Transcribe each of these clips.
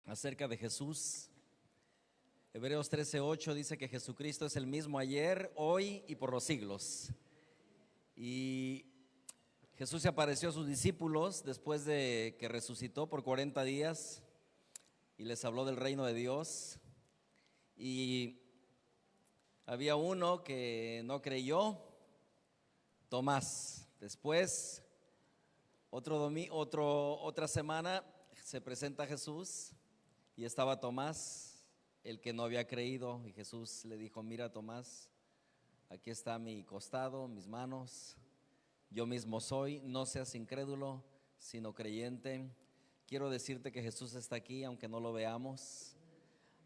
acerca de Jesús. Hebreos 13:8 dice que Jesucristo es el mismo ayer, hoy y por los siglos. Y Jesús se apareció a sus discípulos después de que resucitó por 40 días y les habló del reino de Dios. Y había uno que no creyó, Tomás. Después, otra semana se presenta Jesús y estaba Tomás, el que no había creído, y Jesús le dijo: mira, Tomás, aquí está mi costado, mis manos, yo mismo soy, no seas incrédulo, sino creyente. Quiero decirte que Jesús está aquí, aunque no lo veamos,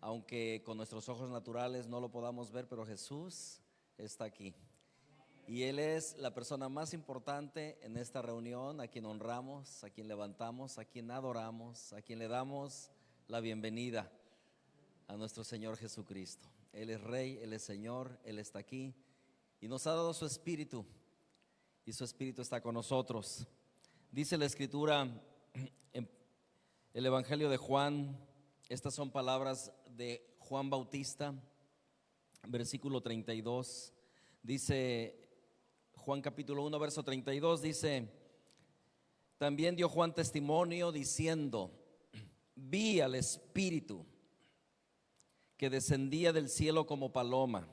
aunque con nuestros ojos naturales no lo podamos ver, pero Jesús está aquí. Y Él es la persona más importante en esta reunión, a quien honramos, a quien levantamos, a quien adoramos, a quien le damos la bienvenida, a nuestro Señor Jesucristo. Él es Rey, Él es Señor, Él está aquí y nos ha dado su Espíritu, y su Espíritu está con nosotros. Dice la Escritura en el Evangelio de Juan, estas son palabras de Juan Bautista, versículo 32, dice Juan capítulo 1, verso 32, dice: también dio Juan testimonio diciendo: vi al Espíritu que descendía del cielo como paloma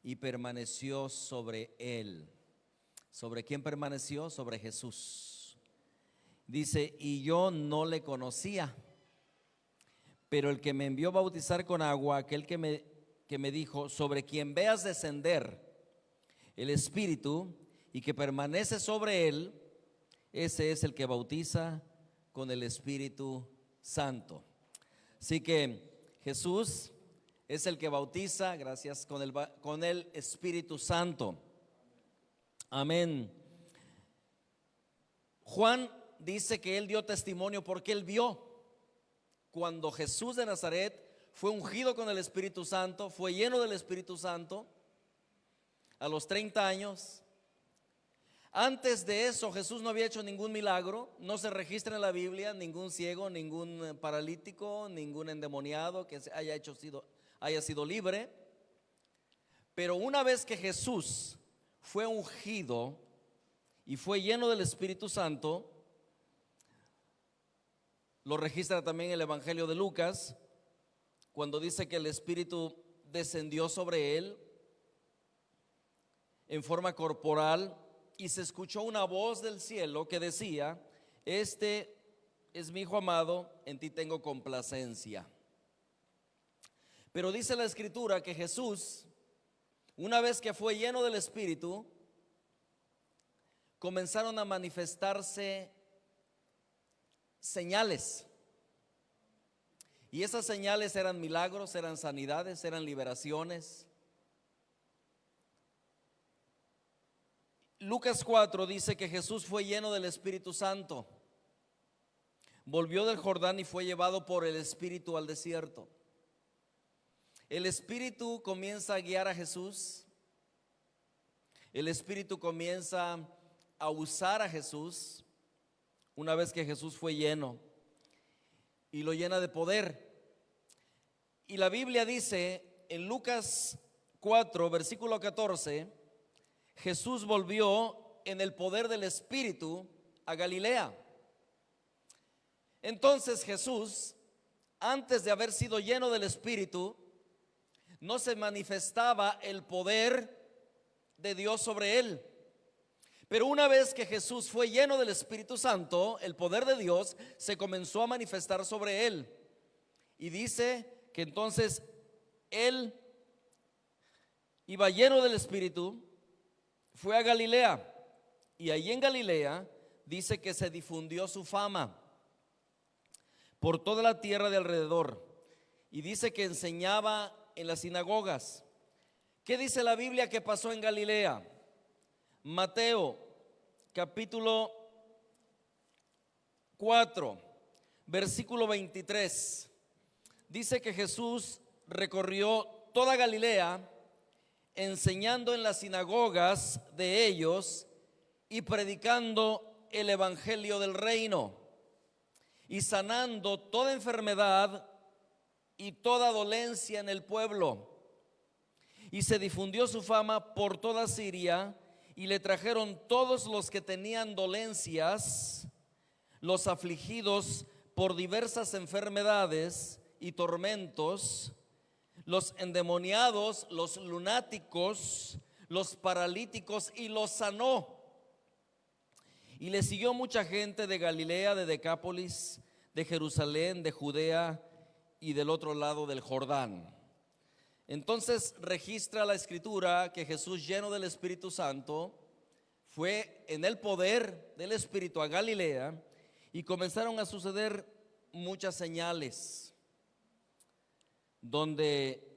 y permaneció sobre él. ¿Sobre quién permaneció? Sobre Jesús. Dice: y yo no le conocía, pero el que me envió a bautizar con agua, aquel que me dijo: sobre quien veas descender el Espíritu y que permanece sobre él, ese es el que bautiza con el Espíritu Santo. Así que Jesús es el que bautiza, gracias, con el Espíritu Santo. Amén. Juan dice que él dio testimonio porque él vio cuando Jesús de Nazaret fue ungido con el Espíritu Santo, fue lleno del Espíritu Santo a los 30 años. Antes de eso Jesús no había hecho ningún milagro, no se registra en la Biblia ningún ciego, ningún paralítico, ningún endemoniado que haya sido libre. Pero una vez que Jesús fue ungido y fue lleno del Espíritu Santo, lo registra también el Evangelio de Lucas, cuando dice que el Espíritu descendió sobre él en forma corporal, y se escuchó una voz del cielo que decía: este es mi Hijo amado, en ti tengo complacencia. Pero dice la Escritura que Jesús, una vez que fue lleno del Espíritu, comenzaron a manifestarse señales. Y esas señales eran milagros, eran sanidades, eran liberaciones. Lucas 4 dice que Jesús fue lleno del Espíritu Santo, volvió del Jordán y fue llevado por el Espíritu al desierto. El Espíritu comienza a guiar a Jesús, el Espíritu comienza a usar a Jesús una vez que Jesús fue lleno, y lo llena de poder. Y la Biblia dice en Lucas 4, versículo 14, Jesús volvió en el poder del Espíritu a Galilea. Entonces Jesús, antes de haber sido lleno del Espíritu, no se manifestaba el poder de Dios sobre él. Pero una vez que Jesús fue lleno del Espíritu Santo, el poder de Dios se comenzó a manifestar sobre él. Y dice que entonces él iba lleno del Espíritu, fue a Galilea, y allí en Galilea dice que se difundió su fama por toda la tierra de alrededor, y dice que enseñaba en las sinagogas. ¿Qué dice la Biblia que pasó en Galilea? Mateo capítulo 4, versículo 23. Dice que Jesús recorrió toda Galilea, enseñando en las sinagogas de ellos y predicando el evangelio del reino y sanando toda enfermedad y toda dolencia en el pueblo. Y se difundió su fama por toda Siria, y le trajeron todos los que tenían dolencias, los afligidos por diversas enfermedades y tormentos, los endemoniados, los lunáticos, los paralíticos, y los sanó. Y le siguió mucha gente de Galilea, de Decápolis, de Jerusalén, de Judea y del otro lado del Jordán. Entonces registra la escritura que Jesús, lleno del Espíritu Santo, fue en el poder del Espíritu a Galilea, y comenzaron a suceder muchas señales donde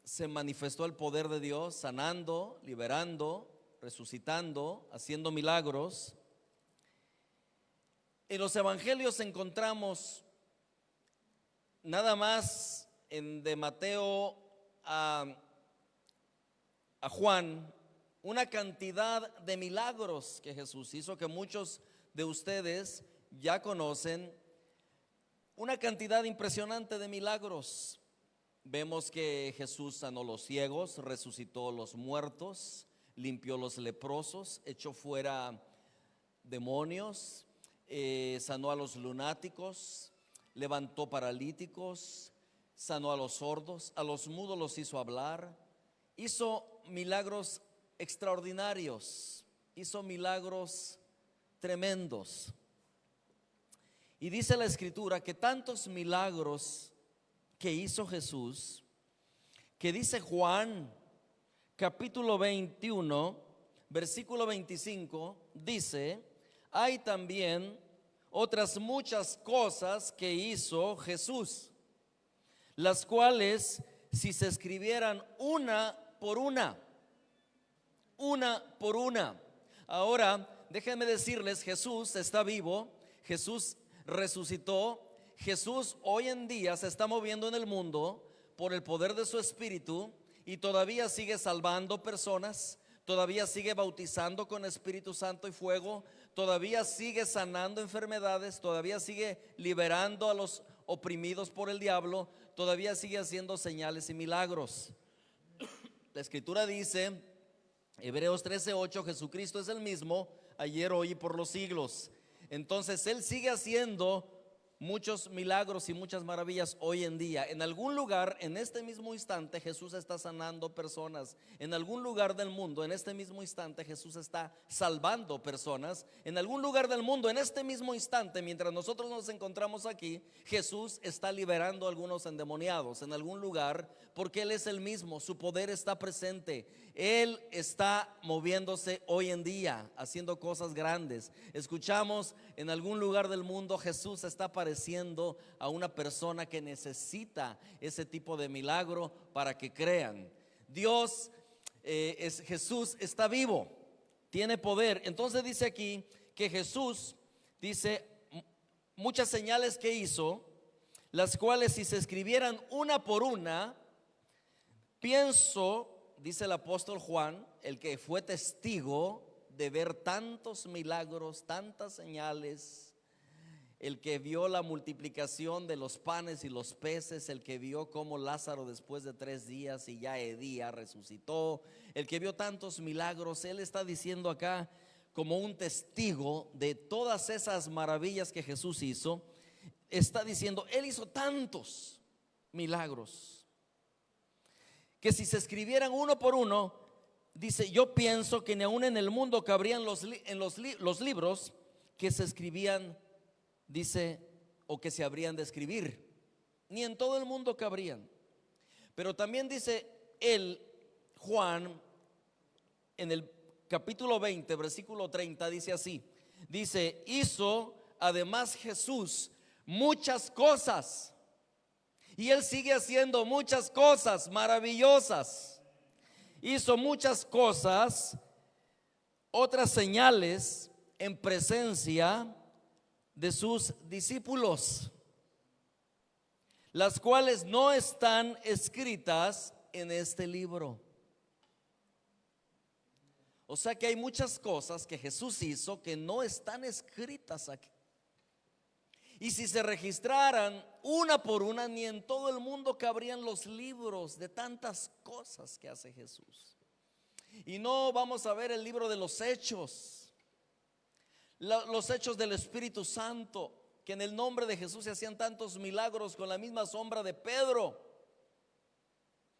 se manifestó el poder de Dios, sanando, liberando, resucitando, haciendo milagros. En los evangelios encontramos nada más de Mateo a Juan una cantidad de milagros que Jesús hizo, que muchos de ustedes ya conocen. Una cantidad impresionante de milagros. Vemos que Jesús sanó los ciegos, resucitó los muertos, limpió los leprosos, echó fuera demonios, sanó a los lunáticos, levantó paralíticos, sanó a los sordos, a los mudos los hizo hablar, hizo milagros extraordinarios, hizo milagros tremendos. Y dice la escritura que tantos milagros que hizo Jesús, que dice Juan capítulo 21 versículo 25, dice: hay también otras muchas cosas que hizo Jesús, las cuales si se escribieran una por una. Ahora déjenme decirles, Jesús está vivo, Jesús resucitó, Jesús hoy en día se está moviendo en el mundo por el poder de su Espíritu, y todavía sigue salvando personas, todavía sigue bautizando con Espíritu Santo y fuego, todavía sigue sanando enfermedades, todavía sigue liberando a los oprimidos por el diablo, todavía sigue haciendo señales y milagros. La escritura dice, Hebreos 13:8, Jesucristo es el mismo ayer, hoy y por los siglos. Entonces Él sigue haciendo muchos milagros y muchas maravillas hoy en día. En algún lugar, en este mismo instante, Jesús está sanando personas. En algún lugar del mundo, en este mismo instante, Jesús está salvando personas. En algún lugar del mundo, en este mismo instante, mientras nosotros nos encontramos aquí, Jesús está liberando a algunos endemoniados. En algún lugar, porque Él es el mismo, su poder está presente. Él está moviéndose hoy en día, haciendo cosas grandes. Escuchamos, en algún lugar del mundo Jesús está apareciendo a una persona que necesita ese tipo de milagro para que crean. Jesús está vivo, tiene poder. Entonces dice aquí que Jesús, dice, muchas señales que hizo, las cuales si se escribieran una por una, pienso, dice el apóstol Juan, el que fue testigo de ver tantos milagros, tantas señales, el que vio la multiplicación de los panes y los peces, el que vio cómo Lázaro después de 3 días y ya día resucitó, el que vio tantos milagros, él está diciendo acá como un testigo de todas esas maravillas que Jesús hizo. Está diciendo, Él hizo tantos milagros que si se escribieran uno por uno, dice, yo pienso que ni aún en el mundo cabrían los libros que se escribían, dice, o que se habrían de escribir, ni en todo el mundo cabrían. Pero también dice Juan, en el capítulo 20 versículo 30, dice así, dice, hizo además Jesús muchas cosas, y Él sigue haciendo muchas cosas maravillosas. Hizo muchas cosas, otras señales en presencia de sus discípulos, las cuales no están escritas en este libro. O sea que hay muchas cosas que Jesús hizo que no están escritas aquí. Y si se registraran una por una, ni en todo el mundo cabrían los libros de tantas cosas que hace Jesús. Y no vamos a ver el libro de los hechos, los hechos del Espíritu Santo, que en el nombre de Jesús se hacían tantos milagros con la misma sombra de Pedro.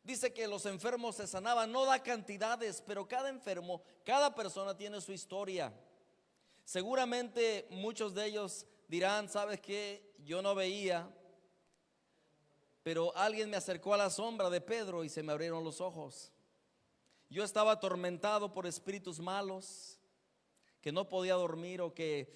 Dice que los enfermos se sanaban, no da cantidades, pero cada enfermo, cada persona tiene su historia. Seguramente muchos de ellos dirán: ¿sabes qué? Yo no veía, pero alguien me acercó a la sombra de Pedro y se me abrieron los ojos. Yo estaba atormentado por espíritus malos, que no podía dormir, o que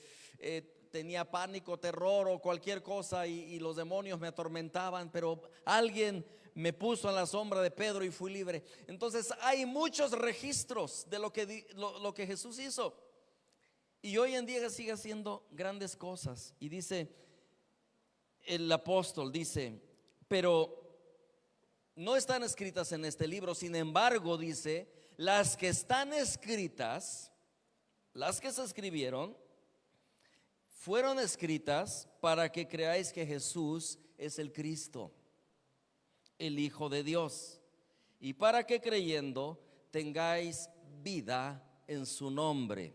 tenía pánico, terror o cualquier cosa, y los demonios me atormentaban, pero alguien me puso en la sombra de Pedro y fui libre. Entonces hay muchos registros de lo que Jesús hizo, y hoy en día sigue haciendo grandes cosas. Y dice el apóstol, dice: pero no están escritas en este libro. Sin embargo, dice, las que están escritas, las que se escribieron, fueron escritas para que creáis que Jesús es el Cristo, el Hijo de Dios, y para que creyendo tengáis vida en su nombre.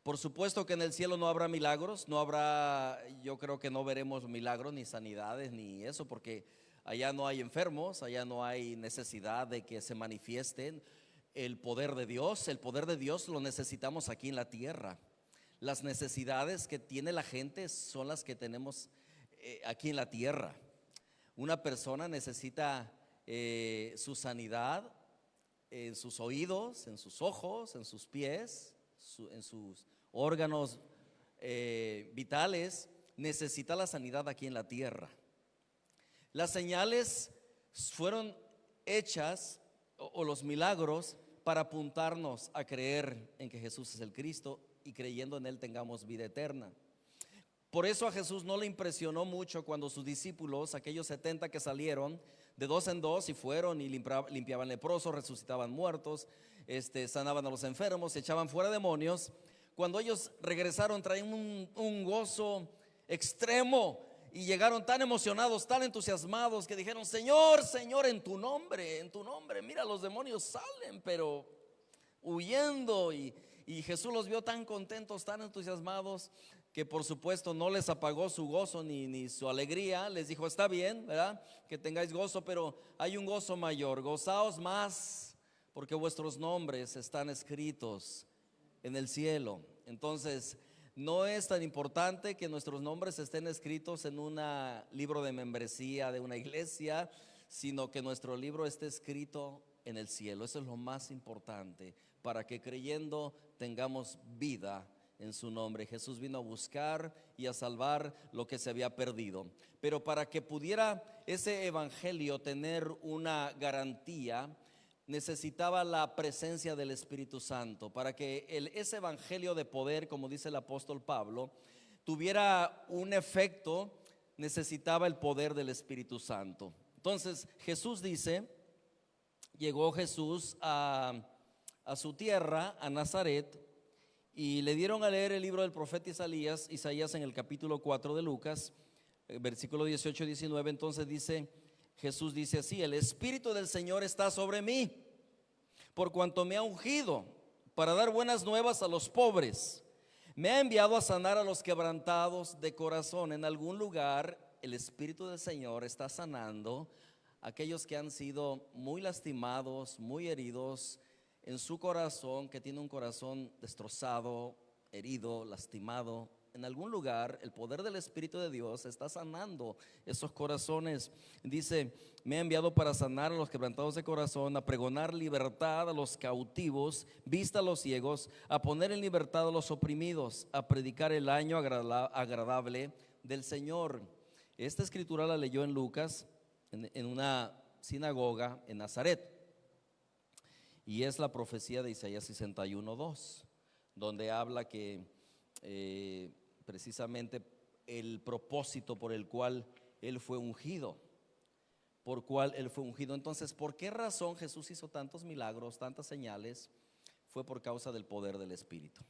Por supuesto que en el cielo no habrá milagros, no habrá, yo creo que no veremos milagros ni sanidades ni eso, porque allá no hay enfermos, allá no hay necesidad de que se manifiesten el poder de Dios. El poder de Dios lo necesitamos aquí en la tierra. Las necesidades que tiene la gente son las que tenemos aquí en la tierra. Una persona necesita su sanidad en sus oídos, en sus ojos, en sus pies, en sus órganos vitales. Necesita la sanidad aquí en la tierra. Las señales fueron hechas, o los milagros, para apuntarnos a creer en que Jesús es el Cristo, y creyendo en Él tengamos vida eterna. Por eso a Jesús no le impresionó mucho cuando sus discípulos, aquellos 70 que salieron de dos en dos y fueron y limpiaban leprosos, resucitaban muertos, sanaban a los enfermos, echaban fuera demonios. Cuando ellos regresaron traían un gozo extremo, y llegaron tan emocionados, tan entusiasmados, que dijeron: Señor, Señor, en tu nombre, mira, los demonios salen, pero huyendo. Y Jesús los vio tan contentos, tan entusiasmados, que por supuesto no les apagó su gozo ni su alegría. Les dijo: está bien, ¿verdad?, que tengáis gozo, pero hay un gozo mayor. Gozaos más, porque vuestros nombres están escritos en el cielo. Entonces, no es tan importante que nuestros nombres estén escritos en un libro de membresía de una iglesia, sino que nuestro libro esté escrito en el cielo. Eso es lo más importante, para que creyendo tengamos vida en su nombre. Jesús vino a buscar y a salvar lo que se había perdido. Pero para que pudiera ese evangelio tener una garantía, necesitaba la presencia del Espíritu Santo. Para que ese evangelio de poder, como dice el apóstol Pablo, tuviera un efecto, necesitaba el poder del Espíritu Santo. Entonces Jesús dice: llegó Jesús a su tierra, a Nazaret, y le dieron a leer el libro del profeta Isaías en el capítulo 4 de Lucas, versículo 18 y 19. Entonces Jesús dice así: el Espíritu del Señor está sobre mí, por cuanto me ha ungido para dar buenas nuevas a los pobres. Me ha enviado a sanar a los quebrantados de corazón. En algún lugar el Espíritu del Señor está sanando a aquellos que han sido muy lastimados, muy heridos en su corazón, que tiene un corazón destrozado, herido, lastimado. En algún lugar el poder del Espíritu de Dios está sanando esos corazones. Dice: me ha enviado para sanar a los quebrantados de corazón, a pregonar libertad a los cautivos, vista a los ciegos, a poner en libertad a los oprimidos, a predicar el año agradable del Señor. Esta escritura la leyó en Lucas, en una sinagoga en Nazaret, y es la profecía de Isaías 61:2, donde habla que precisamente el propósito por el cual Él fue ungido, Entonces, ¿por qué razón Jesús hizo tantos milagros, tantas señales? Fue por causa del poder del Espíritu.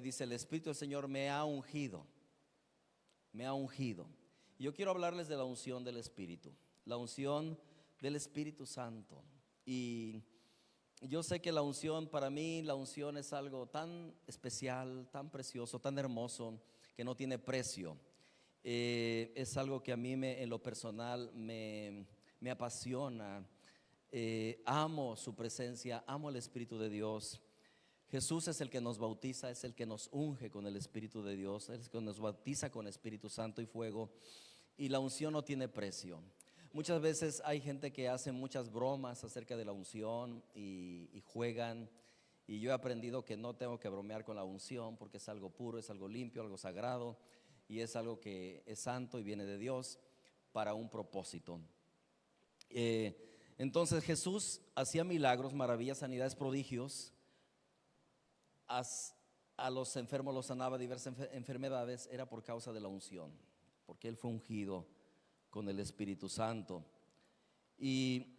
Dice: el Espíritu del Señor me ha ungido. me ha ungido. Y yo quiero hablarles de la unción del Espíritu, la unción del Espíritu Santo. Y yo sé que la unción, para mí, la unción es algo tan especial, tan precioso, tan hermoso, que no tiene precio. Es algo que a mí en lo personal me apasiona. Amo su presencia, amo el Espíritu de Dios. Jesús es el que nos bautiza, es el que nos unge con el Espíritu de Dios, es el que nos bautiza con Espíritu Santo y fuego. Y la unción no tiene precio. Muchas veces hay gente que hace muchas bromas acerca de la unción y juegan. Y yo he aprendido que no tengo que bromear con la unción, porque es algo puro, es algo limpio, algo sagrado, y es algo que es santo y viene de Dios para un propósito. Entonces Jesús hacía milagros, maravillas, sanidades, prodigios. A los enfermos los sanaba, diversas enfermedades, era por causa de la unción, porque Él fue ungido con el Espíritu Santo. Y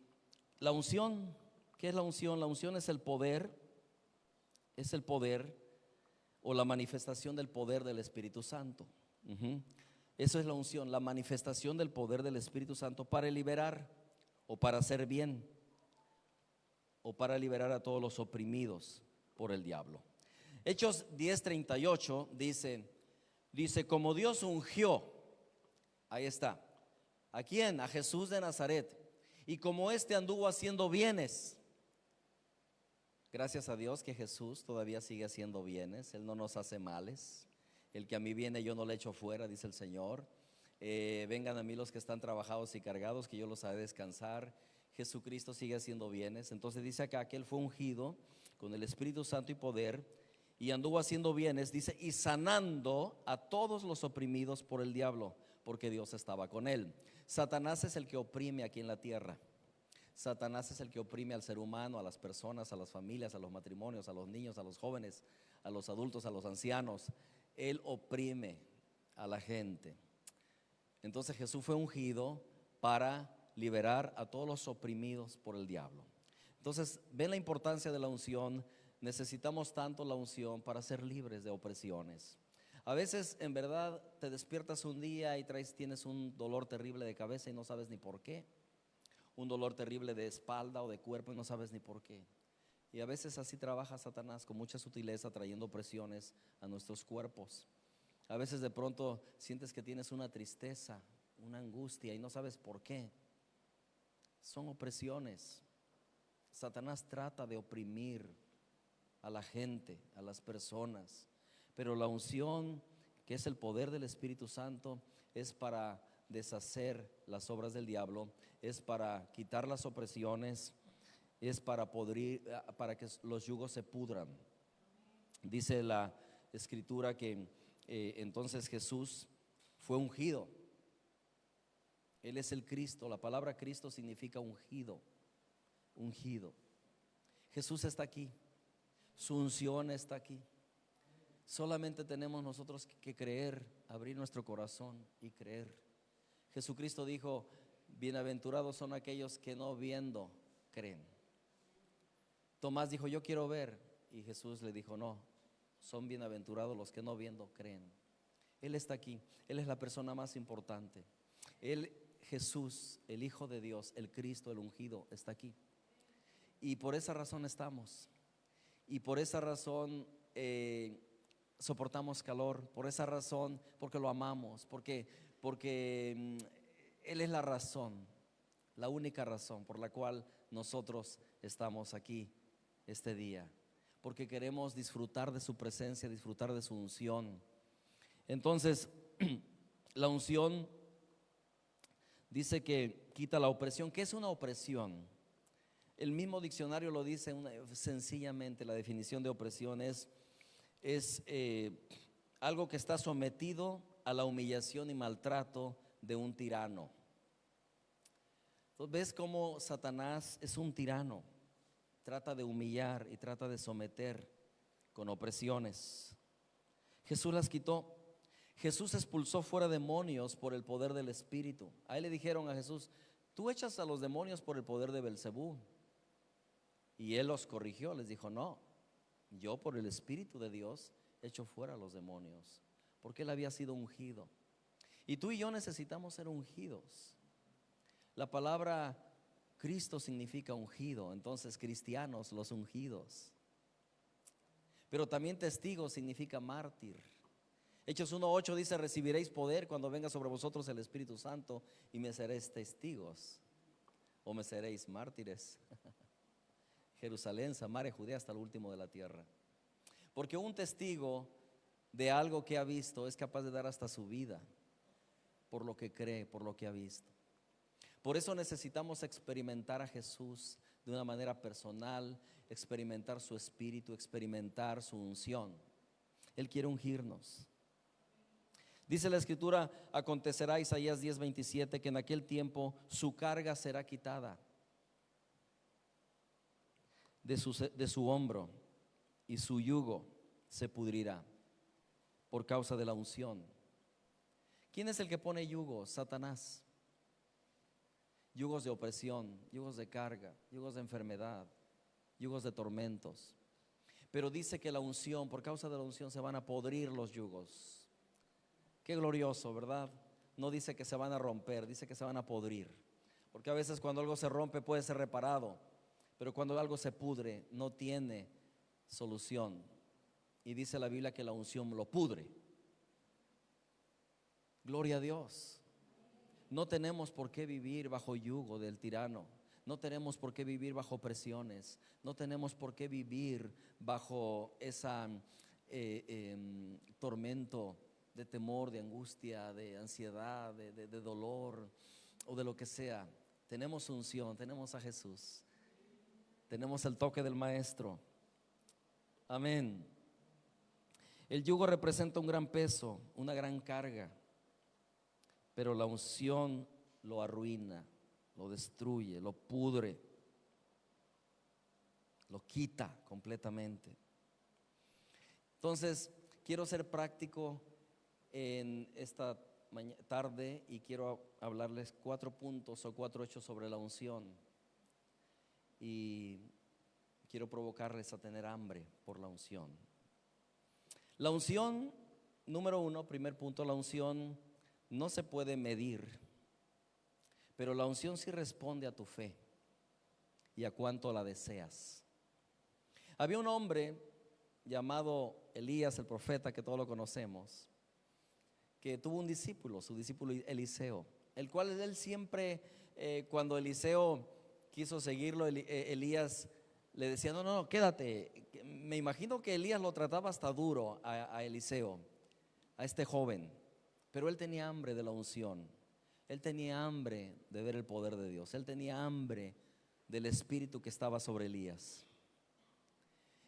la unción, ¿qué es la unción? La unción es el poder o la manifestación del poder del Espíritu Santo. Eso es la unción, la manifestación del poder del Espíritu Santo para liberar o para hacer bien o para liberar a todos los oprimidos por el diablo. Hechos 10:38 dice, como Dios ungió, ahí está, ¿a quién? A Jesús de Nazaret. Y como éste anduvo haciendo bienes, gracias a Dios que Jesús todavía sigue haciendo bienes, Él no nos hace males. El que a mí viene yo no le echo fuera, dice el Señor. Vengan a mí los que están trabajados y cargados, que yo los haré descansar. Jesucristo sigue haciendo bienes. Entonces dice acá que Él fue ungido con el Espíritu Santo y poder, y anduvo haciendo bienes, dice, y sanando a todos los oprimidos por el diablo, porque Dios estaba con él. Satanás es el que oprime aquí en la tierra. Satanás es el que oprime al ser humano, a las personas, a las familias, a los matrimonios, a los niños, a los jóvenes, a los adultos, a los ancianos. Él oprime a la gente. Entonces Jesús fue ungido para liberar a todos los oprimidos por el diablo. Entonces, ven la importancia de la unción. Necesitamos tanto la unción para ser libres de opresiones. A veces, en verdad, te despiertas un día y tienes un dolor terrible de cabeza y no sabes ni por qué. Un dolor terrible de espalda o de cuerpo y no sabes ni por qué. Y a veces así trabaja Satanás, con mucha sutileza, trayendo opresiones a nuestros cuerpos. A veces de pronto sientes que tienes una tristeza, una angustia y no sabes por qué. Son opresiones. Satanás trata de oprimir a la gente, a las personas, pero la unción, que es el poder del Espíritu Santo, es para deshacer las obras del diablo, es para quitar las opresiones, es para que los yugos se pudran. Dice la Escritura que entonces Jesús fue ungido. Él es el Cristo. La palabra Cristo significa ungido. Ungido. Jesús está aquí. Su unción está aquí. Solamente tenemos nosotros que creer, abrir nuestro corazón y creer. Jesucristo dijo, bienaventurados son aquellos que no viendo creen. Tomás dijo, yo quiero ver. Y Jesús le dijo, no, son bienaventurados los que no viendo creen. Él está aquí. Él es la persona más importante. Él, Jesús, el Hijo de Dios, el Cristo, el ungido, está aquí. Y por esa razón estamos. Y por esa razón soportamos calor. Por esa razón, porque lo amamos. Porque Él es la razón, la única razón por la cual nosotros estamos aquí este día. Porque queremos disfrutar de su presencia, disfrutar de su unción. Entonces, la unción dice que quita la opresión. ¿Qué es una opresión? El mismo diccionario lo dice sencillamente. La definición de opresión es algo que está sometido a la humillación y maltrato de un tirano. Entonces, ¿ves cómo Satanás es un tirano? Trata de humillar y trata de someter con opresiones. Jesús las quitó. Jesús expulsó fuera demonios por el poder del Espíritu. Ahí le dijeron a Jesús, tú echas a los demonios por el poder de Belcebú. Y Él los corrigió, les dijo, no, yo por el Espíritu de Dios echo fuera a los demonios, porque Él había sido ungido. Y tú y yo necesitamos ser ungidos. La palabra Cristo significa ungido, entonces cristianos, los ungidos. Pero también testigo significa mártir. Hechos 1:8 dice: recibiréis poder cuando venga sobre vosotros el Espíritu Santo y me seréis testigos, o me seréis mártires. Jerusalén, Samaria, Judea, hasta el último de la tierra. Porque un testigo de algo que ha visto es capaz de dar hasta su vida por lo que cree, por lo que ha visto. Por eso necesitamos experimentar a Jesús de una manera personal, experimentar su espíritu, experimentar su unción. Él quiere ungirnos. Dice la escritura: acontecerá, Isaías 10:27, que en aquel tiempo su carga será quitada de su hombro y su yugo se pudrirá por causa de la unción. ¿Quién es el que pone yugos? Satanás. Yugos de opresión, yugos de carga, yugos de enfermedad, yugos de tormentos. Pero dice que la unción, por causa de la unción, se van a podrir los yugos. Qué glorioso, ¿verdad? No dice que se van a romper, dice que se van a podrir. Porque a veces cuando algo se rompe puede ser reparado, pero cuando algo se pudre no tiene solución. Y dice la Biblia que la unción lo pudre. Gloria a Dios. No tenemos por qué vivir bajo yugo del tirano. No tenemos por qué vivir bajo presiones. No tenemos por qué vivir bajo esa tormento de temor, de angustia, de ansiedad, de dolor o de lo que sea. Tenemos unción, tenemos a Jesús, tenemos el toque del Maestro. Amén. El yugo representa un gran peso, una gran carga, pero la unción lo arruina, lo destruye, lo pudre, lo quita completamente. Entonces, quiero ser práctico en esta tarde y quiero hablarles 4 puntos o 4 hechos sobre la unción. Y quiero provocarles a tener hambre por la unción. La unción, número 1, primer punto: la unción no se puede medir, pero la unción sí responde a tu fe y a cuánto la deseas. Había un hombre llamado Elías, el profeta, que todos lo conocemos, que tuvo un discípulo, su discípulo Eliseo, el cual él siempre, cuando Eliseo quiso seguirlo, Elías le decía: no, quédate. Me imagino que Elías lo trataba hasta duro a Eliseo, a este joven, pero él tenía hambre de la unción, él tenía hambre de ver el poder de Dios, él tenía hambre del espíritu que estaba sobre Elías.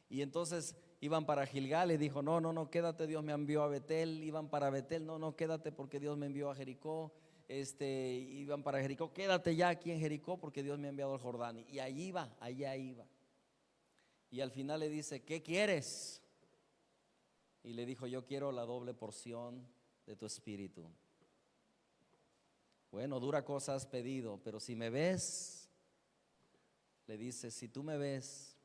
Y entonces iban para Gilgal y dijo: no, quédate, Dios me envió a Betel. Iban para Betel: no, quédate porque Dios me envió a Jericó. Iban para Jericó: quédate ya aquí en Jericó porque Dios me ha enviado al Jordán. Y allá iba. Y al final le dice: ¿qué quieres? Y le dijo: yo quiero la doble porción de tu espíritu. Bueno, dura cosa has pedido, pero si me ves, le dice, si tú me ves,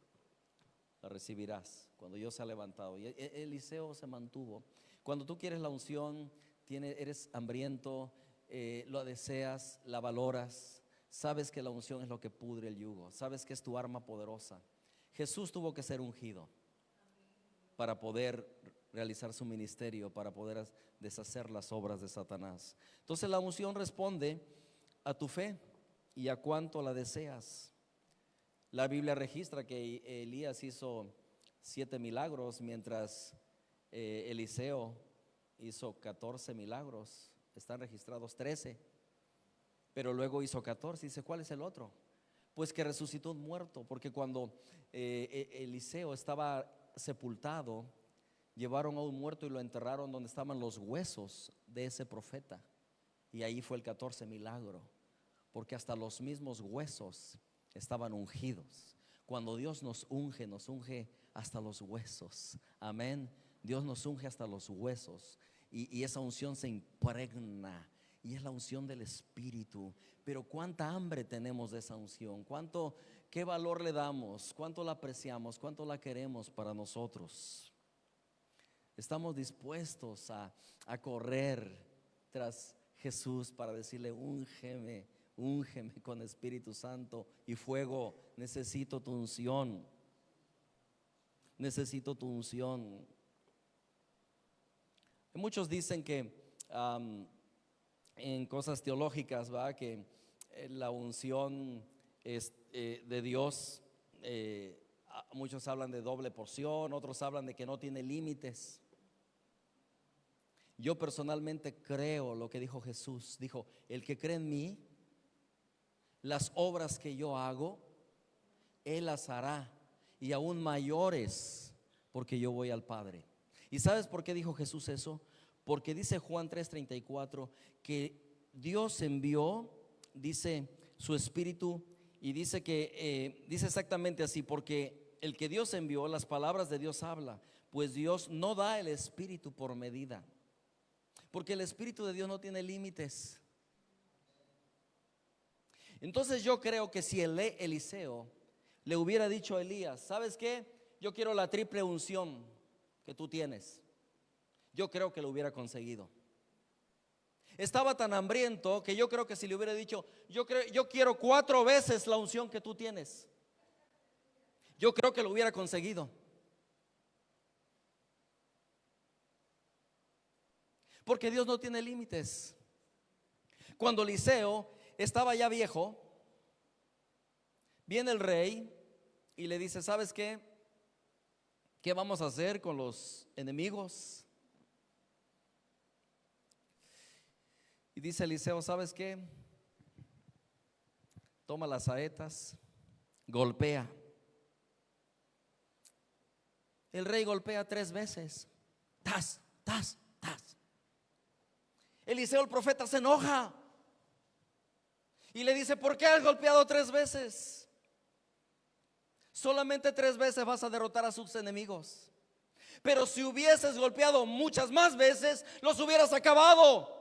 la recibirás cuando yo sea levantado. Y Eliseo se mantuvo. Cuando tú quieres la unción, eres hambriento, lo deseas, la valoras, sabes que la unción es lo que pudre el yugo, sabes que es tu arma poderosa. Jesús tuvo que ser ungido para poder realizar su ministerio, para poder deshacer las obras de Satanás. Entonces la unción responde a tu fe y a cuánto la deseas. La Biblia registra que Elías hizo 7 milagros, mientras Eliseo hizo 14 milagros. Están registrados 13, pero luego hizo 14. Dice: ¿cuál es el otro? Pues que resucitó un muerto, porque cuando Eliseo estaba sepultado, llevaron a un muerto y lo enterraron donde estaban los huesos de ese profeta. Y ahí fue el 14 milagro, porque hasta los mismos huesos estaban ungidos. Cuando Dios nos unge hasta los huesos. Amén. Dios nos unge hasta los huesos y esa unción se impregna y es la unción del Espíritu. Pero cuánta hambre tenemos de esa unción, qué valor le damos, cuánto la apreciamos, cuánto la queremos para nosotros. Estamos dispuestos a correr tras Jesús para decirle: úngeme, úngeme con Espíritu Santo y fuego, necesito tu unción, necesito tu unción. Muchos dicen que en cosas teológicas, ¿va? Que la unción es, de Dios, muchos hablan de doble porción, otros hablan de que no tiene límites. Yo personalmente creo lo que dijo Jesús. Dijo: el que cree en mí, las obras que yo hago, él las hará, y aún mayores, porque yo voy al Padre. ¿Y sabes por qué dijo Jesús eso? Porque dice Juan 3:34 que Dios envió, dice, su Espíritu, y dice que dice exactamente así: porque el que Dios envió, las palabras de Dios habla, pues Dios no da el Espíritu por medida, porque el Espíritu de Dios no tiene límites. Entonces yo creo que si Eliseo le hubiera dicho a Elías: ¿sabes qué? Yo quiero la triple unción que tú tienes, yo creo que lo hubiera conseguido. Estaba tan hambriento que yo creo que si le hubiera dicho: yo quiero 4 veces la unción que tú tienes, yo creo que lo hubiera conseguido. Porque Dios no tiene límites. Cuando Eliseo estaba ya viejo, viene el rey y le dice: ¿sabes qué? ¿Qué vamos a hacer con los enemigos? Y dice Eliseo: ¿sabes qué? Toma las saetas, golpea. El rey golpea 3 veces. Tas, tas, tas. Eliseo, el profeta, se enoja y le dice: ¿por qué has golpeado 3 veces? Solamente 3 veces vas a derrotar a sus enemigos, pero si hubieses golpeado muchas más veces, los hubieras acabado.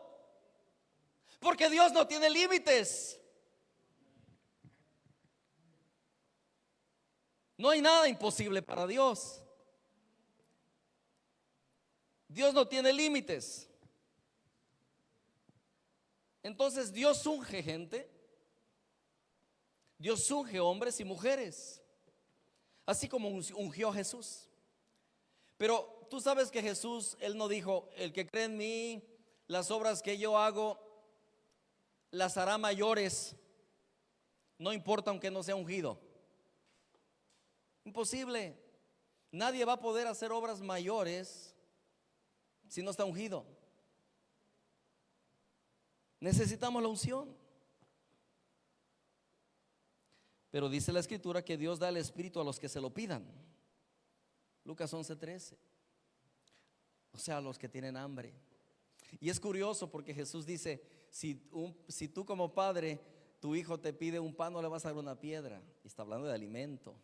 Porque Dios no tiene límites. No hay nada imposible para Dios. Dios no tiene límites. Entonces Dios unge gente, Dios unge hombres y mujeres, así como ungió a Jesús. Pero tú sabes que Jesús, Él no dijo: el que cree en mí, las obras que yo hago las hará mayores, no importa aunque no sea ungido. Imposible. Nadie va a poder hacer obras mayores si no está ungido. Necesitamos la unción. Pero dice la Escritura que Dios da el Espíritu a los que se lo pidan. Lucas 11:13. O sea, a los que tienen hambre. Y es curioso porque Jesús dice: si tú como padre, tu hijo te pide un pan, no le vas a dar una piedra. Y está hablando de alimento.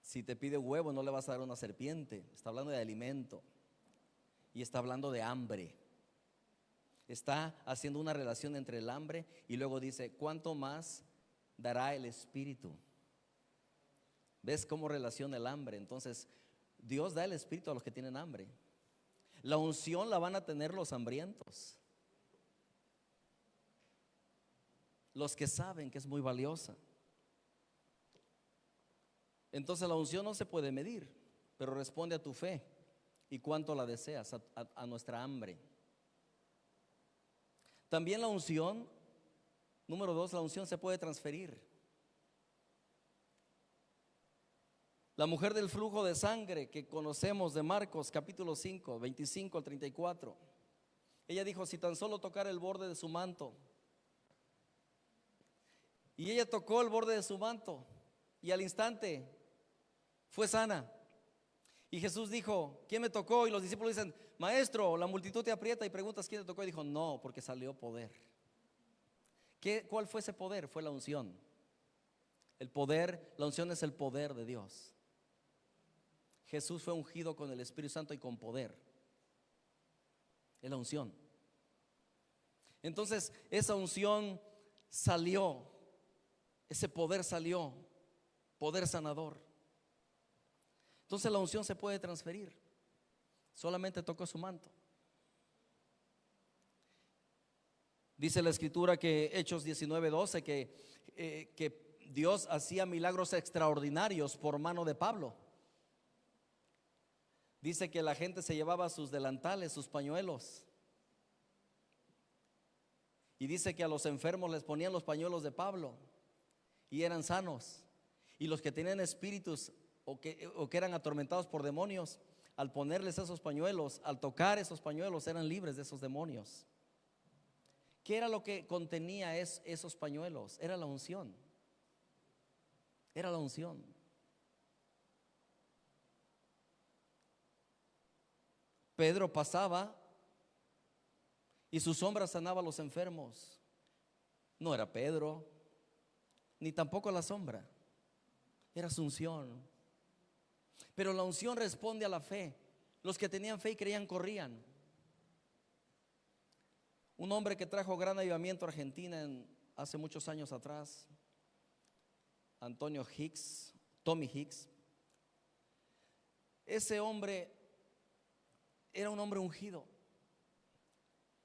Si te pide huevo, no le vas a dar una serpiente. Está hablando de alimento. Y está hablando de hambre. Está haciendo una relación entre el hambre y luego dice: ¿cuánto más dará el Espíritu? ¿Ves cómo relaciona el hambre? Entonces Dios da el Espíritu a los que tienen hambre. La unción la van a tener los hambrientos, los que saben que es muy valiosa. Entonces la unción no se puede medir, pero responde a tu fe y cuánto la deseas, a nuestra hambre. También la unción, número 2, la unción se puede transferir. La mujer del flujo de sangre que conocemos de Marcos capítulo 5, 25 al 34. Ella dijo: si tan solo tocara el borde de su manto. Y ella tocó el borde de su manto y al instante fue sana. Y Jesús dijo: ¿quién me tocó? Y los discípulos dicen: maestro, la multitud te aprieta y preguntas quién te tocó. Y dijo: no, porque salió poder. ¿Cuál fue ese poder? Fue la unción. El poder, la unción es el poder de Dios. Jesús fue ungido con el Espíritu Santo y con poder. Es la unción. Entonces esa unción salió, ese poder salió, poder sanador. Entonces la unción se puede transferir. Solamente tocó su manto. Dice la escritura que Hechos 19:12 que Dios hacía milagros extraordinarios por mano de Pablo. Dice que la gente se llevaba sus delantales, sus pañuelos. Y dice que a los enfermos les ponían los pañuelos de Pablo y eran sanos. Y los que tenían espíritus o que eran atormentados por demonios, al ponerles esos pañuelos, al tocar esos pañuelos, eran libres de esos demonios. ¿Qué era lo que contenía esos pañuelos? Era la unción. Era la unción. Pedro pasaba y su sombra sanaba a los enfermos. No era Pedro, ni tampoco la sombra, era su unción. Pero la unción responde a la fe. Los que tenían fe y creían corrían. Un hombre que trajo gran avivamiento a Argentina hace muchos años atrás, Tommy Hicks. Ese hombre era un hombre ungido.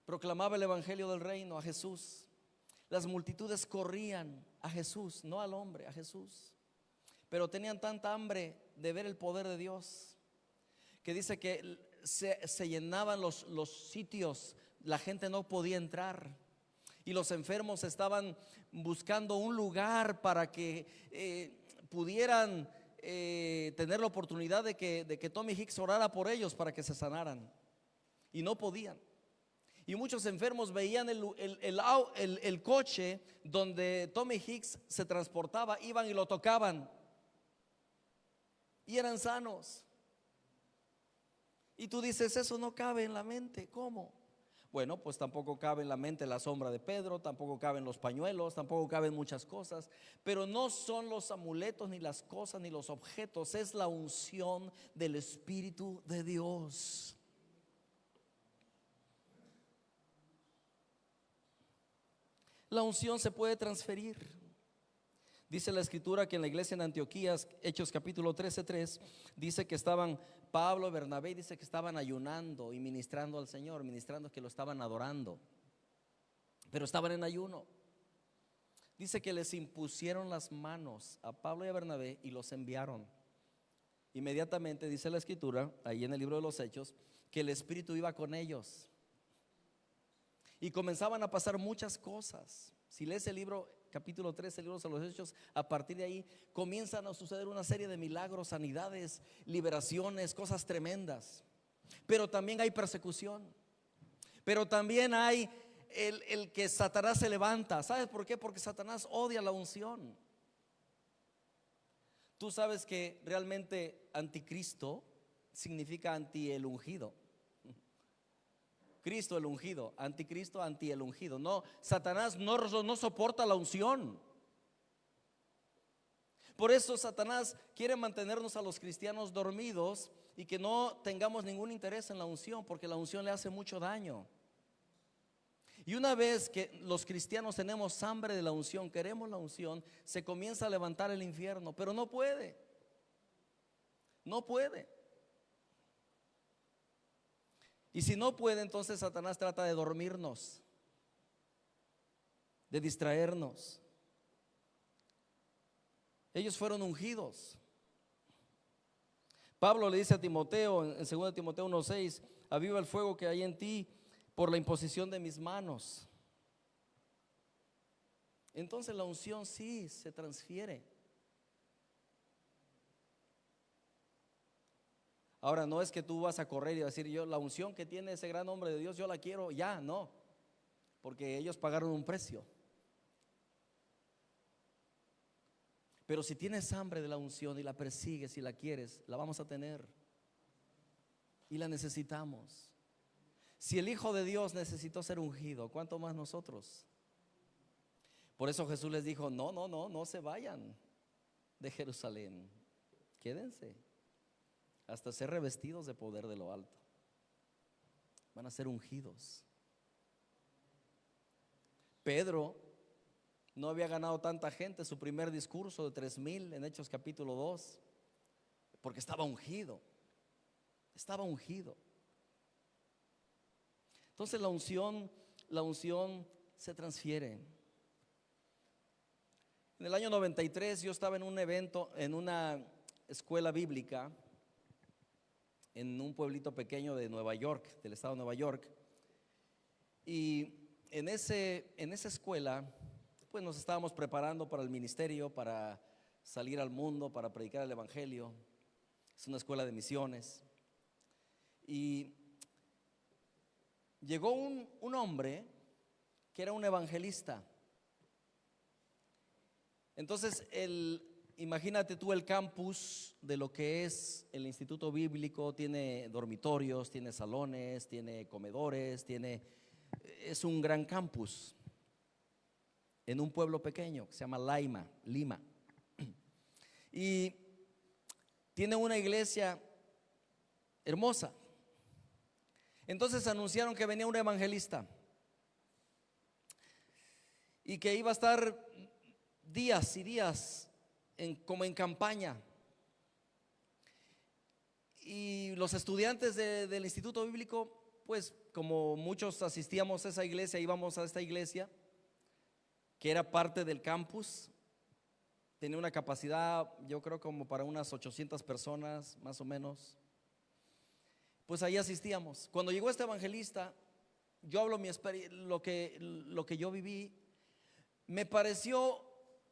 Proclamaba el evangelio del reino, a Jesús. Las multitudes corrían a Jesús, no al hombre, a Jesús. Pero tenían tanta hambre de ver el poder de Dios, que dice que se llenaban los sitios, la gente no podía entrar. Y los enfermos estaban buscando un lugar para que pudieran tener la oportunidad de que Tommy Hicks orara por ellos para que se sanaran. Y no podían. Y muchos enfermos veían el coche donde Tommy Hicks se transportaba, iban y lo tocaban y eran sanos. Y tú dices, eso no cabe en la mente. ¿Cómo? Bueno, pues tampoco cabe en la mente la sombra de Pedro, tampoco caben los pañuelos, tampoco caben muchas cosas. Pero no son los amuletos, ni las cosas, ni los objetos, es la unción del Espíritu de Dios. La unción se puede transferir. Dice la escritura que en la iglesia en Antioquía, Hechos capítulo 13:3, dice que estaban Pablo, Bernabé, dice que estaban ayunando y ministrando al Señor, ministrando, que lo estaban adorando, pero estaban en ayuno. Dice que les impusieron las manos a Pablo y a Bernabé y los enviaron. Inmediatamente dice la escritura, ahí en el libro de los Hechos, que el Espíritu iba con ellos y comenzaban a pasar muchas cosas. Si lees el libro capítulo 13, el libro de los Hechos, a partir de ahí comienzan a suceder una serie de milagros, sanidades, liberaciones, cosas tremendas. Pero también hay persecución. Pero también hay el que Satanás se levanta. ¿Sabes por qué? Porque Satanás odia la unción. Tú sabes que realmente anticristo significa anti el ungido. Cristo el ungido, anticristo, anti el ungido. No, Satanás no soporta la unción. Por eso Satanás quiere mantenernos a los cristianos dormidos y que no tengamos ningún interés en la unción, porque la unción le hace mucho daño. Y una vez que los cristianos tenemos hambre de la unción, queremos la unción, se comienza a levantar el infierno, pero no puede. No puede. Y si no puede, entonces Satanás trata de dormirnos, de distraernos. Ellos fueron ungidos. Pablo le dice a Timoteo en 2 Timoteo 1:6: aviva el fuego que hay en ti por la imposición de mis manos. Entonces la unción sí se transfiere. Ahora no es que tú vas a correr y decir, yo la unción que tiene ese gran hombre de Dios, yo la quiero ya, no, porque ellos pagaron un precio. Pero si tienes hambre de la unción y la persigues y la quieres, la vamos a tener y la necesitamos. Si el Hijo de Dios necesitó ser ungido, ¿cuánto más nosotros? Por eso Jesús les dijo, no se vayan de Jerusalén, quédense hasta ser revestidos de poder de lo alto. Van a ser ungidos. Pedro no había ganado tanta gente su primer discurso de 3,000 en Hechos capítulo 2, porque estaba ungido. Estaba ungido. Entonces la unción se transfiere. En el año 93 yo estaba en un evento, en una escuela bíblica, en un pueblito pequeño de Nueva York, del estado de Nueva York. Y en esa escuela, pues nos estábamos preparando para el ministerio, para salir al mundo, para predicar el evangelio. Es una escuela de misiones. Y llegó un hombre que era un evangelista. Entonces, imagínate tú el campus de lo que es el Instituto Bíblico. Tiene dormitorios, tiene salones, tiene comedores, es un gran campus en un pueblo pequeño que se llama Lima. Y tiene una iglesia hermosa. Entonces anunciaron que venía un evangelista y que iba a estar días y días como en campaña. Y los estudiantes del Instituto Bíblico, pues como muchos asistíamos a esa iglesia, íbamos a esta iglesia que era parte del campus. Tenía una capacidad, yo creo, como para unas 800 personas, más o menos. Pues ahí asistíamos. Cuando llegó este evangelista, yo hablo lo que yo viví. Me pareció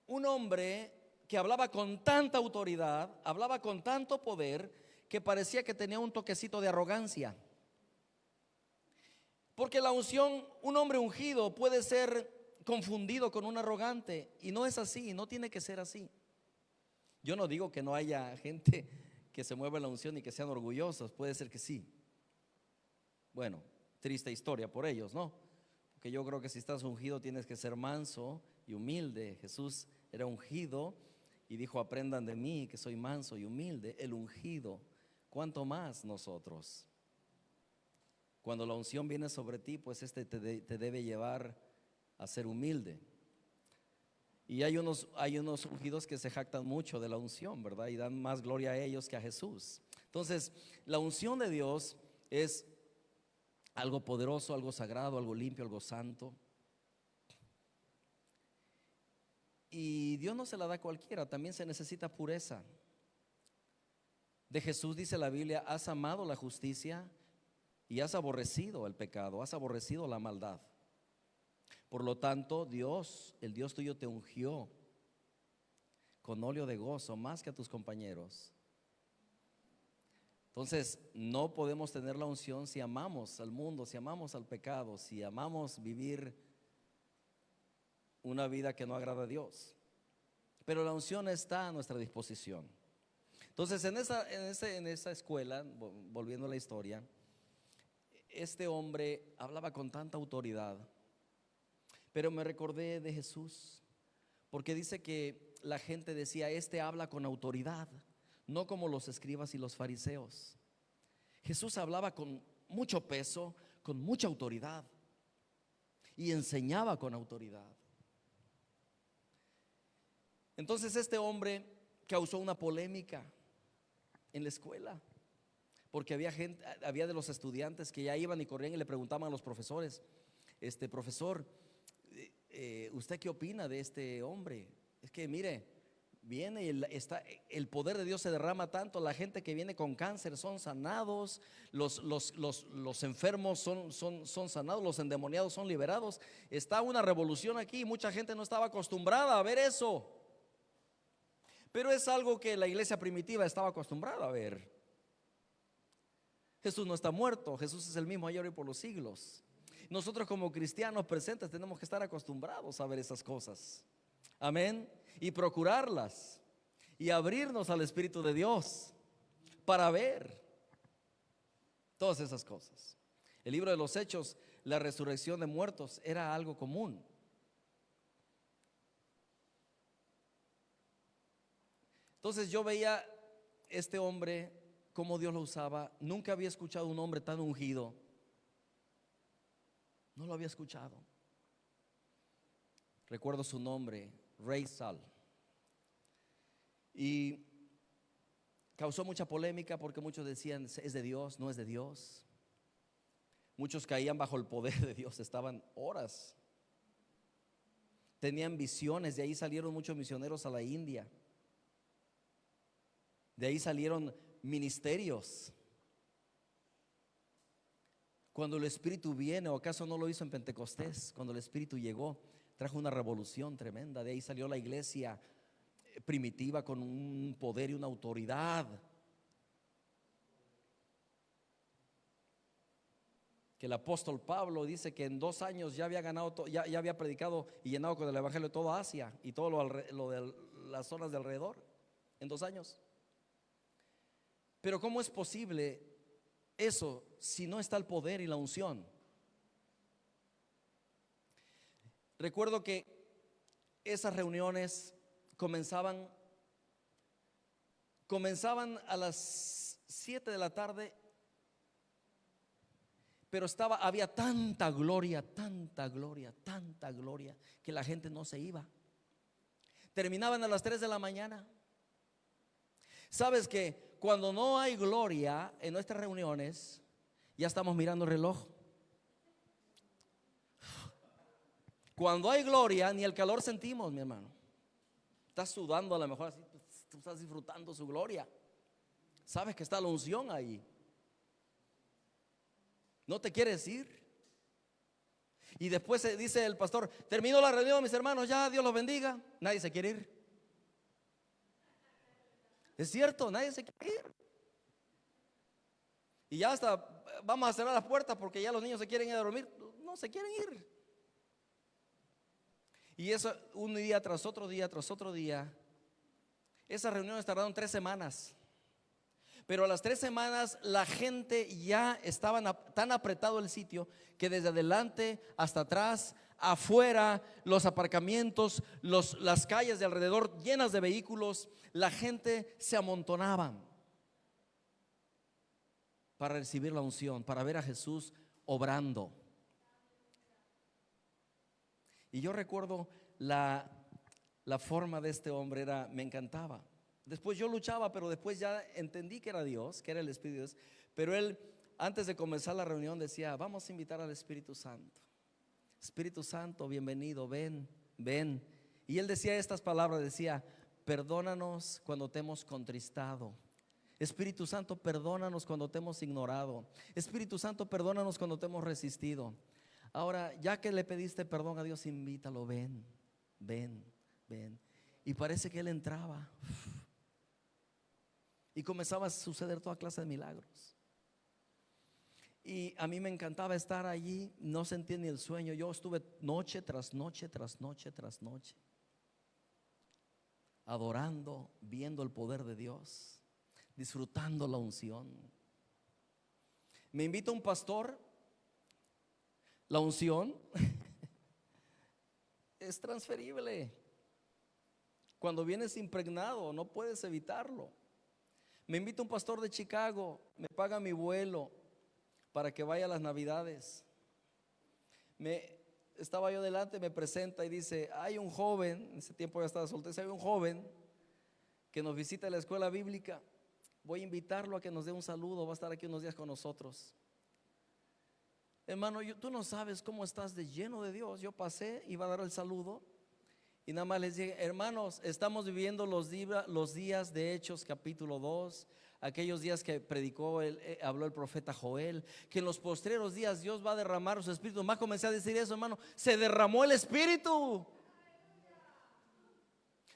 un hombre que hablaba con tanta autoridad, hablaba con tanto poder, que parecía que tenía un toquecito de arrogancia. Porque la unción, un hombre ungido puede ser confundido con un arrogante, y no es así, no tiene que ser así. Yo no digo que no haya gente que se mueva en la unción y que sean orgullosos, puede ser que sí. Bueno, triste historia por ellos, ¿no? Porque yo creo que si estás ungido tienes que ser manso y humilde. Jesús era ungido y dijo: aprendan de mí que soy manso y humilde. El ungido, ¿cuánto más nosotros? Cuando la unción viene sobre ti, pues te debe llevar a ser humilde. Y hay unos ungidos que se jactan mucho de la unción, ¿verdad? Y dan más gloria a ellos que a Jesús. Entonces, la unción de Dios es algo poderoso, algo sagrado, algo limpio, algo santo. Y Dios no se la da a cualquiera, también se necesita pureza. De Jesús dice la Biblia: has amado la justicia y has aborrecido el pecado, has aborrecido la maldad. Por lo tanto, Dios, el Dios tuyo, te ungió con óleo de gozo más que a tus compañeros. Entonces, no podemos tener la unción si amamos al mundo, si amamos al pecado, si amamos vivir una vida que no agrada a Dios. Pero la unción está a nuestra disposición. Entonces, en esa escuela, volviendo a la historia, este hombre hablaba con tanta autoridad. Pero me recordé de Jesús, porque dice que la gente decía: este habla con autoridad, no como los escribas y los fariseos. Jesús hablaba con mucho peso, con mucha autoridad, y enseñaba con autoridad. Entonces este hombre causó una polémica en la escuela, porque había de los estudiantes que ya iban y corrían y le preguntaban a los profesores: profesor, ¿usted qué opina de este hombre? Es que mire, viene y el poder de Dios se derrama tanto. La gente que viene con cáncer son sanados, los enfermos son sanados, los endemoniados son liberados. Está una revolución aquí y mucha gente no estaba acostumbrada a ver eso. Pero es algo que la iglesia primitiva estaba acostumbrada a ver. Jesús no está muerto, Jesús es el mismo ayer y por los siglos. Nosotros como cristianos presentes tenemos que estar acostumbrados a ver esas cosas. Amén. Y procurarlas y abrirnos al Espíritu de Dios para ver todas esas cosas. El libro de los Hechos, la resurrección de muertos era algo común. Entonces yo veía este hombre, cómo Dios lo usaba. Nunca había escuchado un hombre tan ungido. No lo había escuchado. Recuerdo su nombre, Rey Sal. Y causó mucha polémica porque muchos decían: es de Dios, no es de Dios. Muchos caían bajo el poder de Dios, estaban horas tenían visiones. De ahí salieron muchos misioneros a la India. De ahí salieron ministerios. Cuando el Espíritu viene, ¿o acaso no lo hizo en Pentecostés? Cuando el Espíritu llegó, trajo una revolución tremenda. De ahí salió la iglesia primitiva con un poder y una autoridad. Que el apóstol Pablo dice que en 2 años ya había ganado, ya había predicado y llenado con el evangelio de toda Asia y todo lo de las zonas de alrededor, en 2 años. Pero ¿cómo es posible eso si no está el poder y la unción? Recuerdo que esas reuniones comenzaban a las 7 de la tarde, pero había tanta gloria que la gente no se iba. Terminaban a las 3 de la mañana. Sabes que cuando no hay gloria en nuestras reuniones, ya estamos mirando el reloj. Cuando hay gloria, ni el calor sentimos, mi hermano. Estás sudando a lo mejor así, tú estás disfrutando su gloria. Sabes que está la unción ahí. No te quieres ir. Y después dice el pastor: terminó la reunión, mis hermanos, ya, Dios los bendiga. Nadie se quiere ir. Es cierto, nadie se quiere ir. Y ya hasta vamos a cerrar las puertas porque ya los niños se quieren ir a dormir. No se quieren ir. Y eso, un día tras otro día tras otro día. Esas reuniones tardaron 3 semanas. Pero a las 3 semanas la gente ya estaba tan apretado el sitio que desde adelante hasta atrás, afuera, los aparcamientos, las calles de alrededor llenas de vehículos, la gente se amontonaba para recibir la unción, para ver a Jesús obrando. Y yo recuerdo la forma de este hombre, me encantaba. Después yo luchaba, pero después ya entendí que era Dios, que era el Espíritu de Dios. Pero él, antes de comenzar la reunión, decía: vamos a invitar al Espíritu Santo. Espíritu Santo, bienvenido, ven, ven. Y él decía estas palabras, decía: perdónanos cuando te hemos contristado. Espíritu Santo, perdónanos cuando te hemos ignorado. Espíritu Santo, perdónanos cuando te hemos resistido. Ahora, ya que le pediste perdón a Dios, invítalo, ven, ven, ven. Y parece que él entraba. Y comenzaba a suceder toda clase de milagros. Y a mí me encantaba estar allí. No sentí ni el sueño. Yo estuve noche tras noche, tras noche, tras noche, adorando, viendo el poder de Dios, disfrutando la unción. Me invita un pastor. La unción es transferible. Cuando vienes impregnado, no puedes evitarlo. Me invita un pastor de Chicago, me paga mi vuelo para que vaya a las Navidades. Estaba yo delante, me presenta y dice: hay un joven, en ese tiempo ya estaba soltero, hay un joven que nos visita en la escuela bíblica. Voy a invitarlo a que nos dé un saludo, va a estar aquí unos días con nosotros. Hermano, tú no sabes cómo estás de lleno de Dios. Yo pasé, iba a dar el saludo y nada más les dije: hermanos, estamos viviendo los días de Hechos capítulo 2, aquellos días que habló el profeta Joel, que en los postreros días Dios va a derramar su espíritu. Más comencé a decir eso, hermano, se derramó el espíritu.